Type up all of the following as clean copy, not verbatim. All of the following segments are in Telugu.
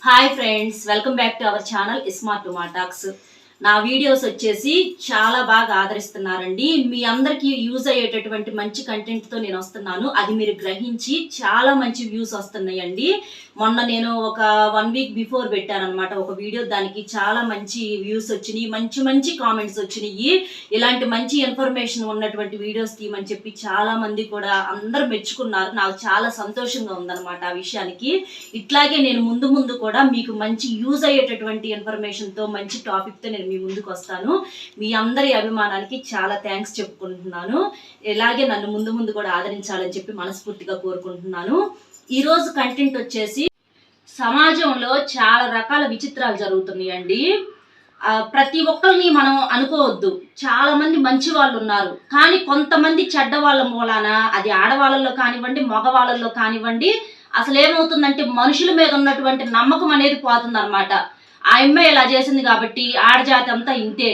Hi friends, welcome back to our channel smart talks. నా వీడియోస్ వచ్చేసి చాలా బాగా ఆదరిస్తున్నారండి. మీ అందరికీ యూజ్ అయ్యేటటువంటి మంచి కంటెంట్తో నేను వస్తున్నాను. అది మీరు గ్రహించి చాలా మంచి వ్యూస్ వస్తున్నాయండి. మొన్న నేను ఒక 1 వీక్ బిఫోర్ పెట్టాను అనమాట ఒక వీడియో. దానికి చాలా మంచి వ్యూస్ వచ్చినాయి, మంచి మంచి కామెంట్స్ వచ్చినాయి. ఇలాంటి మంచి ఇన్ఫర్మేషన్ ఉన్నటువంటి వీడియోస్ తీయమని చెప్పి చాలా మంది కూడా అందరు మెచ్చుకున్నారు. నాకు చాలా సంతోషంగా ఉందన్నమాట ఆ విషయానికి. ఇట్లాగే నేను ముందు ముందు కూడా మీకు మంచి యూజ్ అయ్యేటటువంటి ఇన్ఫర్మేషన్తో మంచి టాపిక్తో నేను మీ ముందుకు వస్తాను. మీ అందరి అభిమానానికి చాలా థ్యాంక్స్ చెప్పుకుంటున్నాను. ఇలాగే నన్ను ముందు ముందు కూడా ఆదరించాలని చెప్పి మనస్ఫూర్తిగా కోరుకుంటున్నాను. ఈరోజు కంటెంట్ వచ్చేసి, సమాజంలో చాలా రకాల విచిత్రాలు జరుగుతున్నాయండి. ప్రతి ఒక్కరిని మనం అనుకోవద్దు. చాలా మంది మంచి వాళ్ళు ఉన్నారు, కానీ కొంతమంది చెడ్డ వాళ్ళ మూలాన, అది ఆడవాళ్ళలో కానివ్వండి మగవాళ్ళలో కానివ్వండి, అసలు ఏమవుతుందంటే మనుషుల మీద ఉన్నటువంటి నమ్మకం అనేది పోతుంది అనమాట. ఆ అమ్మాయి ఇలా చేసింది కాబట్టి ఆడజాతి అంతా ఇంతే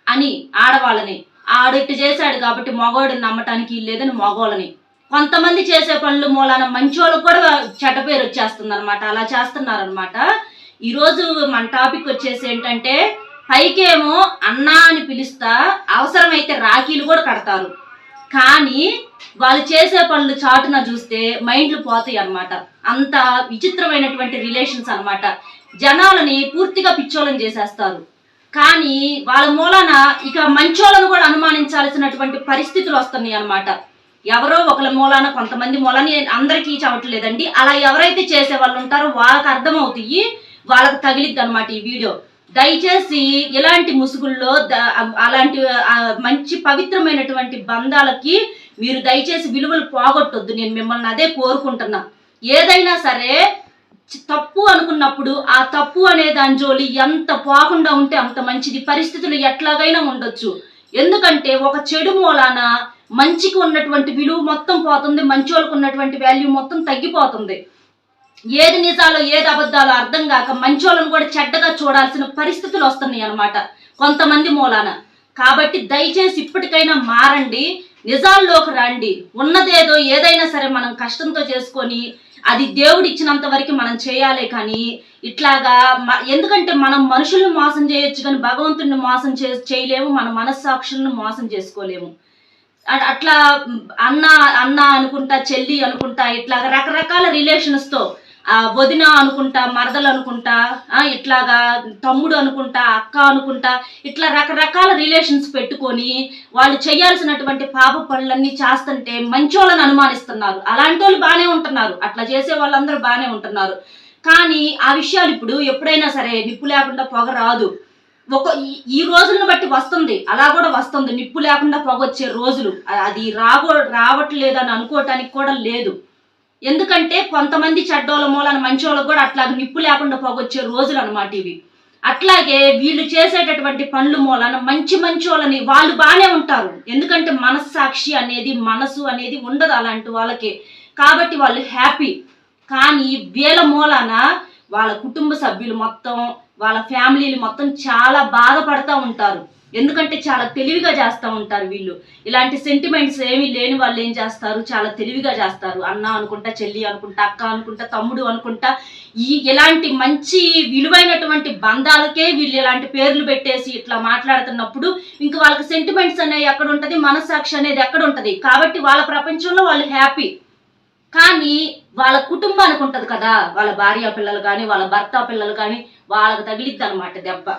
అని ఆడవాళ్ళని, ఆడిట్టు చేశాడు కాబట్టి మగవాడిని నమ్మటానికి లేదని మగవాళ్ళని, కొంతమంది చేసే పనులు మూలాన మంచి వాళ్ళకు కూడా చెడ్డ పేరు వచ్చేస్తుంది అనమాట. అలా చేస్తున్నారనమాట. ఈరోజు మన టాపిక్ వచ్చేసి ఏంటంటే, పైకేమో అన్నా అని పిలుస్తా అవసరమైతే రాఖీలు కూడా కడతారు, కానీ వాళ్ళు చేసే పనులు చాటున చూస్తే మైండ్లు పోతాయి అనమాట. అంత విచిత్రమైనటువంటి రిలేషన్స్ అనమాట. జనాలని పూర్తిగా పిచ్చోళ్ళని చేసేస్తారు, కానీ వాళ్ళ మూలాన ఇక మంచోళ్ళను కూడా అనుమానించాల్సినటువంటి పరిస్థితులు వస్తున్నాయి అనమాట. ఎవరో ఒకళ్ళ మూలాన, కొంతమంది మూలాన, అందరికీ చవట్లేదండి. అలా ఎవరైతే చేసే వాళ్ళు ఉంటారో వాళ్ళకి అర్థమవుతాయి, వాళ్ళకి తగిలిద్ది అనమాట ఈ వీడియో. దయచేసి ఇలాంటి ముసుగుల్లో అలాంటి మంచి పవిత్రమైనటువంటి బంధాలకి మీరు దయచేసి విలువలు పోగొట్టొద్దు. నేను మిమ్మల్ని అదే కోరుకుంటున్నా. ఏదైనా సరే తప్పు అనుకున్నప్పుడు ఆ తప్పు అనే దాని జోలి ఎంత పోకుండా ఉంటే అంత మంచిది. పరిస్థితులు ఎట్లాగైనా ఉండొచ్చు. ఎందుకంటే ఒక చెడు మూలాన మంచికి ఉన్నటువంటి విలువ మొత్తం పోతుంది, మంచి వాళ్ళకు ఉన్నటువంటి వాల్యూ మొత్తం తగ్గిపోతుంది. ఏది నిజాలో ఏది అబద్ధాలో అర్థం కాక మంచోళ్ళను కూడా చెడ్డగా చూడాల్సిన పరిస్థితులు వస్తున్నాయి అన్నమాట కొంతమంది మూలాన. కాబట్టి దయచేసి ఇప్పటికైనా మారండి, నిజాల్లోకి రండి. ఉన్నదేదో ఏదైనా సరే మనం కష్టంతో చేసుకొని అది దేవుడు ఇచ్చినంత వరకు మనం చేయాలి, కానీ ఇట్లాగా ఎందుకంటే మనం మనుషులను మోసం చేయొచ్చు కానీ భగవంతుడిని మోసం చేయలేము, మన మనస్సాక్షులను మోసం చేసుకోలేము. అట్లా అన్న అనుకుంటా, చెల్లి అనుకుంటా, ఇట్లా రకరకాల రిలేషన్స్తో, వదిన అనుకుంటా, మరదలు అనుకుంటా, ఇట్లాగా తమ్ముడు అనుకుంటా, అక్క అనుకుంటా, ఇట్లా రకరకాల రిలేషన్స్ పెట్టుకొని వాళ్ళు చేయాల్సినటువంటి పాప పనులన్నీ చేస్తుంటే మంచోళ్ళని అనుమానిస్తున్నారు. అలాంటి వాళ్ళు బాగానే ఉంటున్నారు, అట్లా చేసే వాళ్ళందరూ బాగానే ఉంటున్నారు. కానీ ఆ విషయాలు ఇప్పుడు ఎప్పుడైనా సరే నిప్పు లేకుండా పొగ రాదు. ఈ రోజులను బట్టి వస్తుంది, అలా కూడా వస్తుంది. నిప్పు లేకుండా పొగ వచ్చే రోజులు అది రావట్లేదు అని అనుకోవటానికి కూడా లేదు. ఎందుకంటే కొంతమంది చెడ్డోళ్ళ మూలాన మంచోళ్ళకు కూడా అట్లాగే నిప్పు లేకుండా పొగొచ్చే రోజులు అనమాట ఇవి. అట్లాగే వీళ్ళు చేసేటటువంటి పనుల మూలాన మంచోళ్ళని వాళ్ళు బాగానే ఉంటారు. ఎందుకంటే మనస్సాక్షి అనేది, మనసు అనేది ఉండదు అలాంటి వాళ్ళకి, కాబట్టి వాళ్ళు హ్యాపీ. కానీ వీళ్ళ మూలాన వాళ్ళ కుటుంబ సభ్యులు మొత్తం, వాళ్ళ ఫ్యామిలీలు మొత్తం చాలా బాధపడతా ఉంటారు. ఎందుకంటే చాలా తెలివిగా చేస్తూ ఉంటారు వీళ్ళు. ఇలాంటి సెంటిమెంట్స్ ఏమీ లేని వాళ్ళు ఏం చేస్తారు, చాలా తెలివిగా చేస్తారు. అన్న అనుకుంటా, చెల్లి అనుకుంటా, అక్క అనుకుంటా, తమ్ముడు అనుకుంటా, ఇలాంటి మంచి విలువైనటువంటి బంధాలకే వీళ్ళు ఇలాంటి పేర్లు పెట్టేసి ఇట్లా మాట్లాడుతున్నప్పుడు ఇంకా వాళ్ళకి సెంటిమెంట్స్ అనేవి ఎక్కడ ఉంటుంది, మనస్సాక్షి అనేది ఎక్కడ ఉంటుంది. కాబట్టి వాళ్ళ ప్రపంచంలో వాళ్ళు హ్యాపీ. కానీ వాళ్ళ కుటుంబానికి ఉంటుంది కదా, వాళ్ళ భార్య పిల్లలు కానీ, వాళ్ళ భర్త పిల్లలు కానీ, వాళ్ళకి తగిలిద్ది అనమాట దెబ్బ.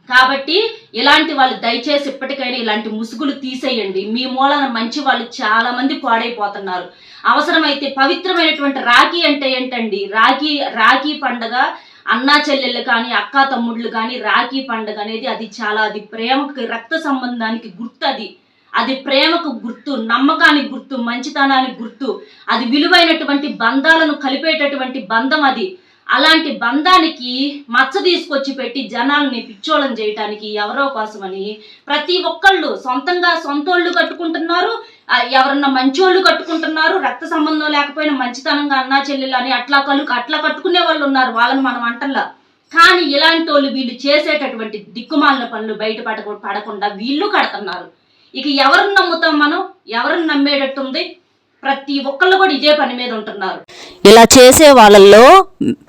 కాబట్టి ఇలాంటి వాళ్ళు దయచేసి ఇప్పటికైనా ఇలాంటి ముసుగులు తీసేయండి. మీ మూలాన మంచి వాళ్ళు చాలా మంది పాడైపోతున్నారు. అవసరమైతే పవిత్రమైనటువంటి రాఖీ అంటే ఏంటండి, రాఖీ పండగ, అన్నా చెల్లెళ్ళు కానీ, అక్క తమ్ముళ్ళు కానీ, రాఖీ పండగ అనేది అది ప్రేమకు, రక్త సంబంధానికి గుర్తు. అది ప్రేమకు గుర్తు, నమ్మకానికి గుర్తు, మంచితనానికి గుర్తు. అది విలువైనటువంటి బంధాలను కలిపేటటువంటి బంధం అది. అలాంటి బంధానికి మచ్చ తీసుకొచ్చి పెట్టి జనాల్ని పిచ్చోళం చేయటానికి ఎవరో కోసమని ప్రతి ఒక్కళ్ళు సొంతోళ్ళు కట్టుకుంటున్నారు, ఎవరన్నా మంచోళ్ళు కట్టుకుంటున్నారు. రక్త సంబంధం లేకపోయినా మంచితనంగా అన్నా చెల్లెలు అని అట్లా కట్టుకునే వాళ్ళు ఉన్నారు, వాళ్ళని మనం అంటల్లా. కానీ ఇలాంటి వాళ్ళు వీళ్ళు చేసేటటువంటి దిక్కుమాలిన పనులు బయట పడకుండా వీళ్ళు కడుతున్నారు. ఇక ఎవరిని నమ్ముతాం మనం, ఎవరిని నమ్మేటట్టుంది? ప్రతి ఒక్కళ్ళు కూడా ఇదే పని మీద ఉంటున్నారు. ఇలా చేసే వాళ్ళల్లో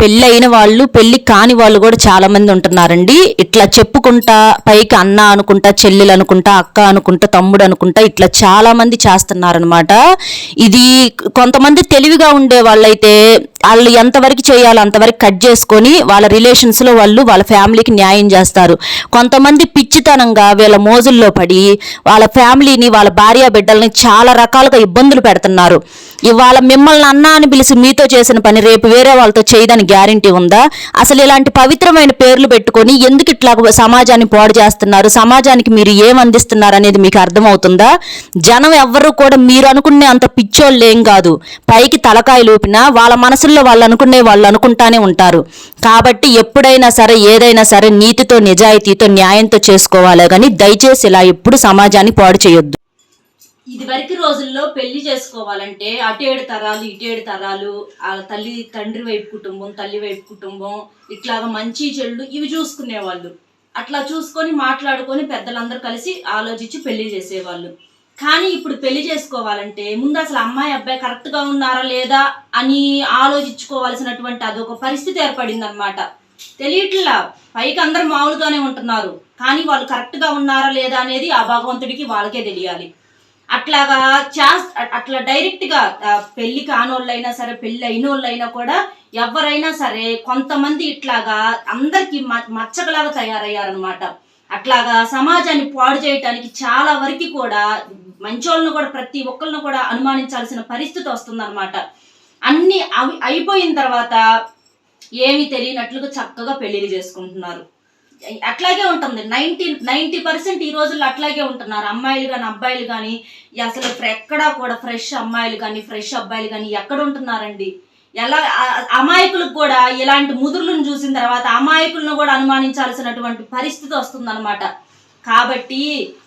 పెళ్ళి అయిన వాళ్ళు, పెళ్లి కాని వాళ్ళు కూడా చాలా మంది ఉంటున్నారండి. ఇట్లా చెప్పుకుంటా పైకి అన్న అనుకుంటా, చెల్లెలు అనుకుంటా, అక్క అనుకుంటా, తమ్ముడు అనుకుంటా ఇట్లా చాలా మంది చేస్తున్నారనమాట. ఇది కొంతమంది తెలివిగా ఉండే వాళ్ళైతే వాళ్ళు ఎంతవరకు చేయాలో అంతవరకు కట్ చేసుకొని వాళ్ళ రిలేషన్స్లో వాళ్ళు వాళ్ళ ఫ్యామిలీకి న్యాయం చేస్తారు. కొంతమంది పిచ్చితనంగా వీళ్ళ మోజుల్లో పడి వాళ్ళ ఫ్యామిలీని, వాళ్ళ భార్య బిడ్డల్ని చాలా రకాలుగా ఇబ్బందులు పెడుతున్నారు. ఇవాళ మిమ్మల్ని అన్న అని పిలిచి మీతో చేసిన పని రేపు వేరే వాళ్ళతో చేయదని గ్యారంటీ ఉందా? అసలు ఇలాంటి పవిత్రమైన పేర్లు పెట్టుకొని ఎందుకు ఇట్లా సమాజాన్ని పాడు చేస్తున్నారు? సమాజానికి మీరు ఏం అందిస్తున్నారు అనేది మీకు అర్థమవుతుందా? జనం ఎవ్వరూ కూడా మీరు అనుకునే అంత పిచ్చోళ్ళు ఏం కాదు. పైకి తలకాయలు ఊపినా వాళ్ళ మనసుల్లో వాళ్ళు అనుకునే వాళ్ళు అనుకుంటానే ఉంటారు. కాబట్టి ఎప్పుడైనా సరే ఏదైనా సరే నీతితో, నిజాయితీతో, న్యాయంతో చేసుకోవాలే కానీ దయచేసి ఇలా ఎప్పుడు సమాజాన్ని పాడు చేయొద్దు. ఇది వరకు రోజుల్లో పెళ్లి చేసుకోవాలంటే అటు 7 తరాలు ఇటు 7 తరాలు, ఆ తండ్రి వైపు కుటుంబం, తల్లి వైపు కుటుంబం, ఇట్లాగా మంచి చెడు ఇవి చూసుకునేవాళ్ళు. అట్లా చూసుకొని మాట్లాడుకొని పెద్దలందరూ కలిసి ఆలోచించి పెళ్లి చేసేవాళ్ళు. కానీ ఇప్పుడు పెళ్లి చేసుకోవాలంటే ముందు అసలు అమ్మాయి అబ్బాయి కరెక్ట్గా ఉన్నారా లేదా అని ఆలోచించుకోవాల్సినటువంటి అదొక పరిస్థితి ఏర్పడింది అనమాట. తెలియట్లా, పైకి అందరు మామూలుగానే ఉంటున్నారు, కానీ వాళ్ళు కరెక్ట్గా ఉన్నారా లేదా అనేది ఆ భగవంతుడికి వాళ్ళకే తెలియాలి. అట్లా డైరెక్ట్గా పెళ్లి కానోళ్ళైనా సరే, పెళ్లి అయినోళ్ళైనా కూడా ఎవరైనా సరే కొంతమంది ఇట్లాగా అందరికి మచ్చకలాగా తయారయ్యారనమాట. అట్లాగా సమాజాన్ని పాడు చేయటానికి చాలా వరకు కూడా మంచోళ్ళను కూడా ప్రతి ఒక్కరిని కూడా అనుమానించాల్సిన పరిస్థితి వస్తుందన్నమాట. అన్ని అయిపోయిన తర్వాత ఏమీ తెలియనట్లుగా చక్కగా పెళ్లిళ్ళు చేసుకుంటున్నారు. అట్లాగే ఉంటుంది. 90% ఈ రోజుల్లో అట్లాగే ఉంటున్నారు. అమ్మాయిలు కానీ అబ్బాయిలు కానీ అసలు ఎక్కడా కూడా ఫ్రెష్ అమ్మాయిలు కానీ ఫ్రెష్ అబ్బాయిలు కానీ ఎక్కడ ఉంటున్నారండి? ఎలా అమాయకులకు కూడా ఇలాంటి ముదురులను చూసిన తర్వాత అమాయకులను కూడా అనుమానించాల్సినటువంటి పరిస్థితి వస్తుందన్నమాట. కాబట్టి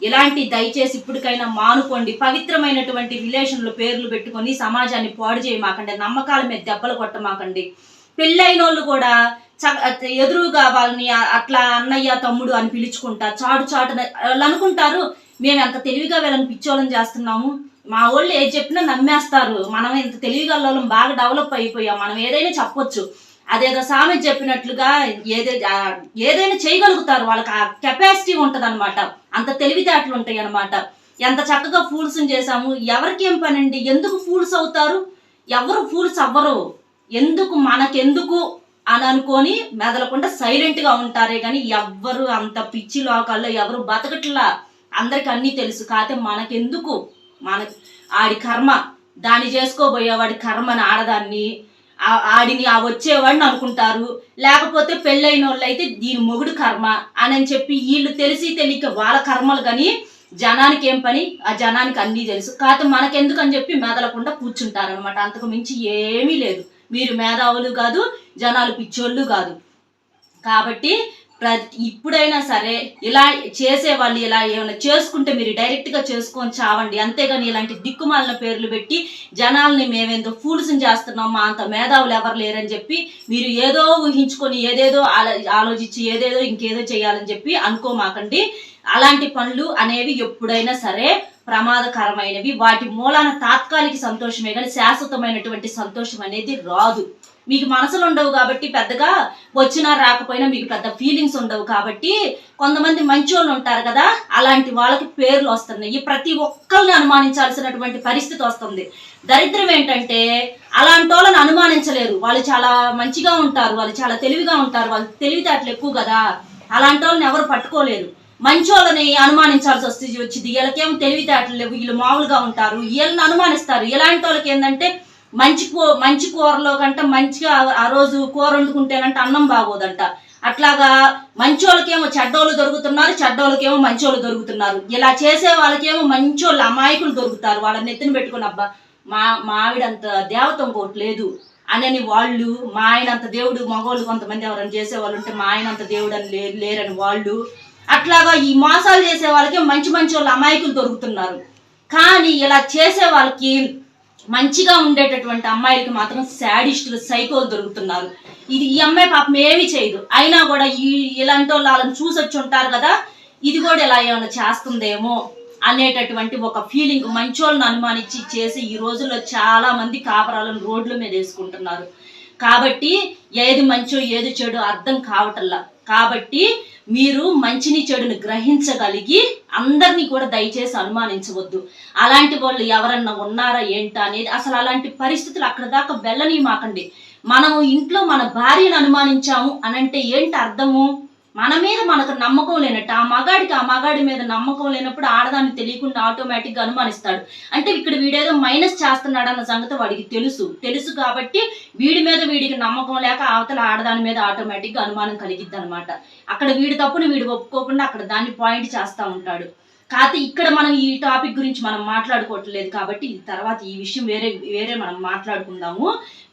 ఇలాంటి దయచేసి ఇప్పటికైనా మానుకోండి. పవిత్రమైనటువంటి రిలేషన్లు పేర్లు పెట్టుకొని సమాజాన్ని పాడు చేయమాకండి. నమ్మకాల మీద దెబ్బలు కొట్టమాకండి. పెళ్ళైన వాళ్ళు కూడా ఎదురుగా వాళ్ళని అట్లా అన్నయ్య తమ్ముడు అని పిలుచుకుంటా చాటున వాళ్ళు అనుకుంటారు మేము ఎంత తెలివిగా వీళ్ళని పిచ్చోళ్ళని చేస్తున్నాము, మా వాళ్ళు ఏది చెప్పినా నమ్మేస్తారు, మనం ఇంత తెలివిగా వాళ్ళం బాగా డెవలప్ అయిపోయాం, మనం ఏదైనా చెప్పొచ్చు. అదేదో సామెత చెప్పినట్లుగా ఏదైనా చేయగలుగుతారు. వాళ్ళకి ఆ కెపాసిటీ ఉంటుంది అనమాట. అంత తెలివితేటలు ఉంటాయి అనమాట. ఎంత చక్కగా ఫూల్స్ చేసాము. ఎవరికి ఏం పని అండి? ఎందుకు ఫూల్స్ అవుతారు? ఎవరు ఫూల్స్ అవ్వరు. ఎందుకు మనకెందుకు అని అనుకొని మెదలకుండా సైలెంట్గా ఉంటారే కానీ ఎవ్వరు అంత పిచ్చి లోకాల్లో ఎవరు బతకట్లా. అందరికి అన్నీ తెలుసు. కాకపోతే మనకెందుకు? ఆడి కర్మ, దాన్ని చేసుకోబోయేవాడి కర్మని ఆడదాన్ని ఆడిని వచ్చేవాడిని అనుకుంటారు. లేకపోతే పెళ్ళైన వాళ్ళు అయితే దీని మొగుడు కర్మ అని చెప్పి వీళ్ళు తెలియక వాళ్ళ కర్మలు. కానీ జనానికి ఏం పని? ఆ జనానికి అన్నీ తెలుసు. కాకపోతే మనకెందుకు అని చెప్పి మెదలకుండా కూర్చుంటారనమాట. అంతకు మించి ఏమీ లేదు. మీరు మేధావులు కాదు, జనాలు పిచ్చోళ్ళు కాదు. కాబట్టి ఇప్పుడైనా సరే ఇలా చేసేవాళ్ళు ఇలా ఏమైనా చేసుకుంటే మీరు డైరెక్ట్గా చేసుకొని చావండి. అంతేగాని ఇలాంటి దిక్కుమాలిన పేర్లు పెట్టి జనాల్ని మేమేందో ఫూల్స్ని చేస్తున్నాం, అంత మేధావులు ఎవరు లేరని చెప్పి మీరు ఏదో ఊహించుకొని ఏదేదో ఆలోచించి ఏదేదో ఇంకేదో చేయాలని చెప్పి అనుకోమాకండి. అలాంటి పనులు అనేవి ఎప్పుడైనా సరే ప్రమాదకరమైనవి. వాటి మూలాన తాత్కాలిక సంతోషమే కానీ శాశ్వతమైనటువంటి సంతోషం అనేది రాదు. మీకు మనసులు ఉండవు కాబట్టి పెద్దగా వచ్చినా రాకపోయినా మీకు పెద్ద ఫీలింగ్స్ ఉండవు కాబట్టి కొంతమంది మంచోళ్ళు ఉంటారు కదా, అలాంటి వాళ్ళకి పేర్లు వస్తున్నాయి. ప్రతి ఒక్కరిని అనుమానించాల్సినటువంటి పరిస్థితి వస్తుంది. దరిద్రం ఏంటంటే అలాంటి వాళ్ళని అనుమానించలేరు. వాళ్ళు చాలా మంచిగా ఉంటారు, వాళ్ళు చాలా తెలివిగా ఉంటారు, వాళ్ళు తెలివితేటలు ఎక్కువ కదా, అలాంటి వాళ్ళని ఎవరు పట్టుకోలేరు. మంచోళ్ళని అనుమానించాల్సి వచ్చింది. వీళ్ళకేమో తెలివితేటలు లేవు, వీళ్ళు మామూలుగా ఉంటారు, వీళ్ళని అనుమానిస్తారు. ఇలాంటి వాళ్ళకి ఏంటంటే మంచి కూరలో కంటే మంచిగా ఆ రోజు కూర వండుకుంటేనంటే అన్నం బాగోదంట. అట్లాగా మంచోళ్ళకేమో చెడ్డోళ్ళు దొరుకుతున్నారు, చెడ్డోళ్ళకేమో మంచోళ్ళు దొరుకుతున్నారు. ఇలా చేసే వాళ్ళకేమో మంచోళ్ళు అమాయకులు దొరుకుతారు. వాళ్ళని నెత్తిన పెట్టుకుని అబ్బా మా ఆవిడంత దేవత ఇంకోటి లేదు అని వాళ్ళు, మా ఆయనంత దేవుడు మగవాళ్ళు కొంతమంది ఎవరైనా చేసేవాళ్ళు ఉంటే మా ఆయనంత దేవుడు అని లేరని వాళ్ళు, అట్లాగా ఈ మోసాలు చేసే వాళ్ళకి మంచి వాళ్ళు అమాయకులు దొరుకుతున్నారు. కానీ ఇలా చేసే వాళ్ళకి మంచిగా ఉండేటటువంటి అమ్మాయిలకి మాత్రం శాడిస్టులు సైకోలు దొరుకుతున్నారు. ఈ అమ్మాయి పాపం ఏమి చేయదు, అయినా కూడా ఇలాంటి వాళ్ళని చూసొచ్చి ఉంటారు కదా, ఇది కూడా ఇలా ఏమైనా చేస్తుందేమో అనేటటువంటి ఒక ఫీలింగ్ మంచోళ్ళని అనుమానించి చేసి ఈ రోజుల్లో చాలా మంది కాపరాలను రోడ్ల మీద వేసుకుంటున్నారు. కాబట్టి ఏది మంచో ఏది చెడు అర్థం కావటల్లా. కాబట్టి మీరు మంచిని చెడుని గ్రహించగలిగి అందరినీ కూడా దయచేసి అనుమానించవద్దు. అలాంటి వాళ్ళు ఎవరన్నా ఉన్నారా ఏంటా అనేది అసలు అలాంటి పరిస్థితులు అక్కడ దాకా వెళ్ళనీయమాకండి. మనము ఇంట్లో మన భార్యను అనుమానించాము అనంటే ఏంటి అర్థము? మన మీద మనకు నమ్మకం లేనట్టు. ఆ మగాడి మీద నమ్మకం లేనప్పుడు ఆడదాన్ని తెలియకుండా ఆటోమేటిక్గా అనుమానిస్తాడు. అంటే ఇక్కడ వీడేదో మైనస్ చేస్తున్నాడు అన్న సంగతి వాడికి తెలుసు కాబట్టి వీడికి నమ్మకం లేక అవతల ఆడదాని మీద ఆటోమేటిక్గా అనుమానం కలిగిద్ది అనమాట. అక్కడ వీడి తప్పుని వీడు ఒప్పుకోకుండా అక్కడ దాన్ని పాయింట్ చేస్తూ ఉంటాడు. కాకపోతే ఇక్కడ మనం ఈ టాపిక్ గురించి మనం మాట్లాడుకోవట్లేదు కాబట్టి తర్వాత ఈ విషయం వేరే మనం మాట్లాడుకుందాము.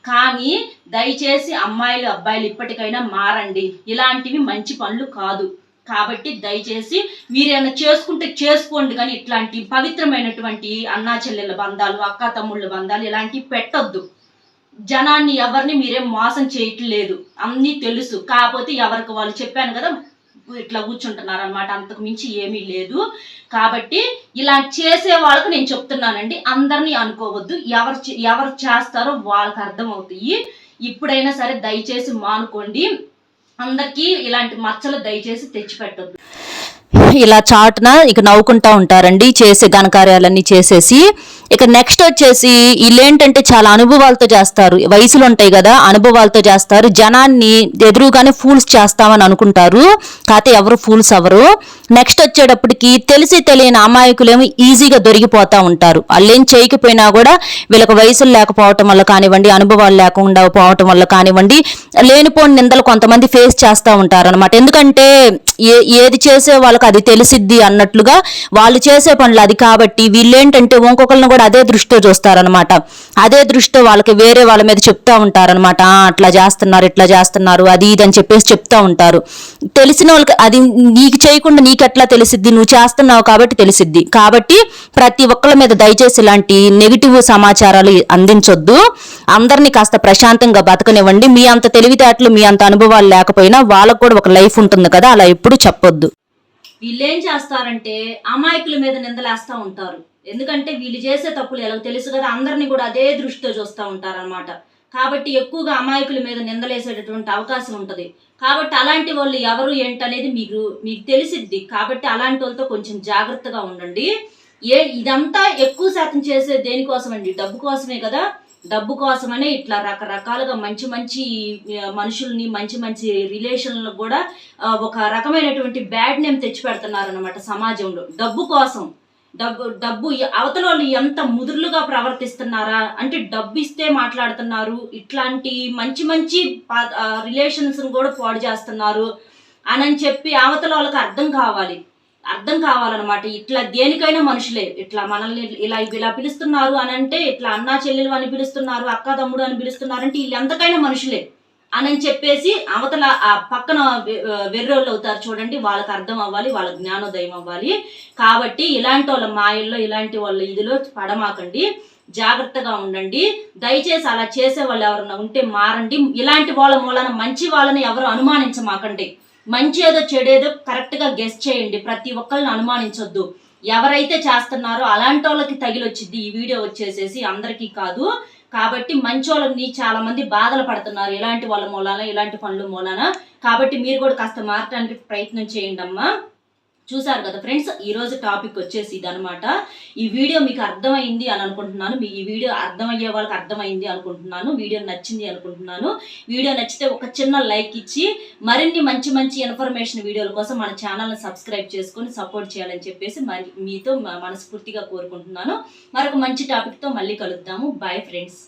కానీ దయచేసి అమ్మాయిలు అబ్బాయిలు ఇప్పటికైనా మారండి. ఇలాంటివి మంచి పనులు కాదు. కాబట్టి దయచేసి మీరు ఏమైనా చేసుకుంటే చేసుకోండి, కానీ ఇట్లాంటి పవిత్రమైనటువంటి అన్నా చెల్లెళ్ళ బంధాలు అక్క తమ్ముళ్ళ బంధాలు ఇలాంటివి పెట్టొద్దు. జనాన్ని ఎవరిని మీరేం మోసం చేయట్లేదు, అన్నీ తెలుసు. కాకపోతే ఎవరికి వాళ్ళు చెప్పాను కదా ఇట్లా కూర్చుంటున్నారు అనమాట, అంతకు మించి ఏమీ లేదు. కాబట్టి ఇలా చేసే వాళ్ళకు నేను చెప్తున్నానండి, అందరినీ అనుకోవద్దు. ఎవరు చేస్తారో వాళ్ళకి అర్థమవుతాయి. ఇప్పుడైనా సరే దయచేసి మానుకోండి. అందరికీ ఇలాంటి మచ్చలు దయచేసి తెచ్చిపెట్టొద్దు. ఇలా చాటున ఇక నవ్వుకుంటా ఉంటారండి చేసే ఘనకార్యాలన్నీ చేసేసి. ఇక నెక్స్ట్ వచ్చేసి వీళ్ళేంటంటే చాలా అనుభవాలతో చేస్తారు, వయసులు ఉంటాయి కదా, అనుభవాలతో చేస్తారు. జనాన్ని ఎదురుగానే ఫూల్స్ చేస్తామని అనుకుంటారు, కాకపోతే ఎవరు ఫూల్స్ అవ్వరు. నెక్స్ట్ వచ్చేటప్పటికి తెలిసి తెలియని అమాయకులేమో ఈజీగా దొరికిపోతూ ఉంటారు. వాళ్ళేం చేయకపోయినా కూడా వీళ్ళకి వయసులు లేకపోవటం వల్ల కానివ్వండి, అనుభవాలు లేకుండా పోవటం వల్ల కానివ్వండి, లేనిపోని నిందలు కొంతమంది ఫేస్ చేస్తూ ఉంటారు అనమాట. ఎందుకంటే ఏది చేసే వాళ్ళకి అది తెలిసిద్ది అన్నట్లుగా వాళ్ళు చేసే పనులు అది. కాబట్టి వీళ్ళేంటంటే ఇంకొకరిని కూడా అదే దృష్టితో చూస్తారనమాట. అదే దృష్టితో వాళ్ళకి వేరే వాళ్ళ మీద చెప్తా ఉంటారనమాట. అట్లా చేస్తున్నారు ఇట్లా చేస్తున్నారు అది ఇది అని చెప్పేసి చెప్తా ఉంటారు. తెలిసిన వాళ్ళకి అది నీకు చేయకుండా నీకెట్లా తెలిసిద్ది, నువ్వు చేస్తున్నావు కాబట్టి తెలిసిద్ది. కాబట్టి ప్రతి ఒక్కళ్ళ మీద దయచేసి ఇలాంటి నెగిటివ్ సమాచారాలు అందించొద్దు. అందరినీ కాస్త ప్రశాంతంగా బతకనివ్వండి. మీ అంత తెలివితేటలు మీ అంత అనుభవాలు లేకపోయినా వాళ్ళకు కూడా ఒక లైఫ్ ఉంటుంది కదా, అలా ఎప్పుడు చెప్పొద్దు. వీళ్ళు ఏం చేస్తారంటే అమాయకుల మీద నిందలేస్తూ ఉంటారు. ఎందుకంటే వీళ్ళు చేసే తప్పులు ఎలా తెలుసు కదా, అందరినీ కూడా అదే దృష్టితో చూస్తూ ఉంటారనమాట. కాబట్టి ఎక్కువగా అమాయకుల మీద నిందలేసేటటువంటి అవకాశం ఉంటుంది. కాబట్టి అలాంటి వాళ్ళు ఎవరు ఏంటనేది మీకు తెలిసిద్ది. కాబట్టి అలాంటి వాళ్ళతో కొంచెం జాగ్రత్తగా ఉండండి. ఇదంతా ఎక్కువ శాతం చేసే దేనికోసం అండి? డబ్బు కోసమే కదా. డబ్బు కోసమనే ఇట్లా రకరకాలుగా మంచి మనుషుల్ని మంచి రిలేషన్లకు కూడా ఒక రకమైనటువంటి బ్యాడ్ నేమ్ తెచ్చి పెడుతున్నారు అనమాట సమాజంలో. డబ్బు కోసం డబ్బు అవతల వాళ్ళు ఎంత ముదురులుగా ప్రవర్తిస్తున్నారా అంటే డబ్బు ఇస్తే మాట్లాడుతున్నారు. ఇట్లాంటి మంచి రిలేషన్స్ కూడా పాడు చేస్తున్నారు అని చెప్పి అవతల వాళ్ళకి అర్థం కావాలన్నమాట. ఇట్లా దేనికైనా మనుషులే. ఇట్లా మనల్ని ఇలా పిలుస్తున్నారు అని అంటే, ఇట్లా అన్నా చెల్లెలు అని పిలుస్తున్నారు, అక్క తమ్ముడు అని పిలుస్తున్నారు అంటే వీళ్ళు ఎంతకైనా మనుషులే అని చెప్పేసి అవతల ఆ పక్కన వెర్రోళ్ళు అవుతారు చూడండి, వాళ్ళకి అర్థం అవ్వాలి, వాళ్ళ జ్ఞానోదయం అవ్వాలి. కాబట్టి ఇలాంటి వాళ్ళ మాయల్లో ఇలాంటి వాళ్ళ ఇదిలో పడమాకండి, జాగ్రత్తగా ఉండండి. దయచేసి అలా చేసే వాళ్ళు ఎవరన్నా ఉంటే మారండి. ఇలాంటి వాళ్ళ మూలన మంచి వాళ్ళని ఎవరు అనుమానించమాకండి. మంచి ఏదో చెడేదో కరెక్ట్గా గెస్ చేయండి. ప్రతి ఒక్కరిని అనుమానించొద్దు. ఎవరైతే చేస్తున్నారో అలాంటి వాళ్ళకి తగిలొచ్చిద్ది ఈ వీడియో వచ్చేసేసి, అందరికీ కాదు. కాబట్టి మంచి వాళ్ళని చాలా మంది బాధలు పడుతున్నారు ఇలాంటి వాళ్ళ మూలాన, ఇలాంటి పనుల మూలాన. కాబట్టి మీరు కూడా కాస్త మారటానికి ప్రయత్నం చేయండి అమ్మా. చూసారు కదా ఫ్రెండ్స్, ఈరోజు టాపిక్ వచ్చేసి ఇదనమాట. ఈ వీడియో మీకు అర్థమైంది అని అనుకుంటున్నాను. ఈ వీడియో అర్థమయ్యే వాళ్ళకి అర్థమైంది అనుకుంటున్నాను. వీడియో నచ్చింది అనుకుంటున్నాను. వీడియో నచ్చితే ఒక చిన్న లైక్ ఇచ్చి మరిన్ని మంచి ఇన్ఫర్మేషన్ వీడియోల కోసం మన ఛానల్ని సబ్స్క్రైబ్ చేసుకొని సపోర్ట్ చేయాలని చెప్పేసి మీతో మనస్ఫూర్తిగా కోరుకుంటున్నాను. మరొక మంచి టాపిక్తో మళ్ళీ కలుద్దాము. Bye friends.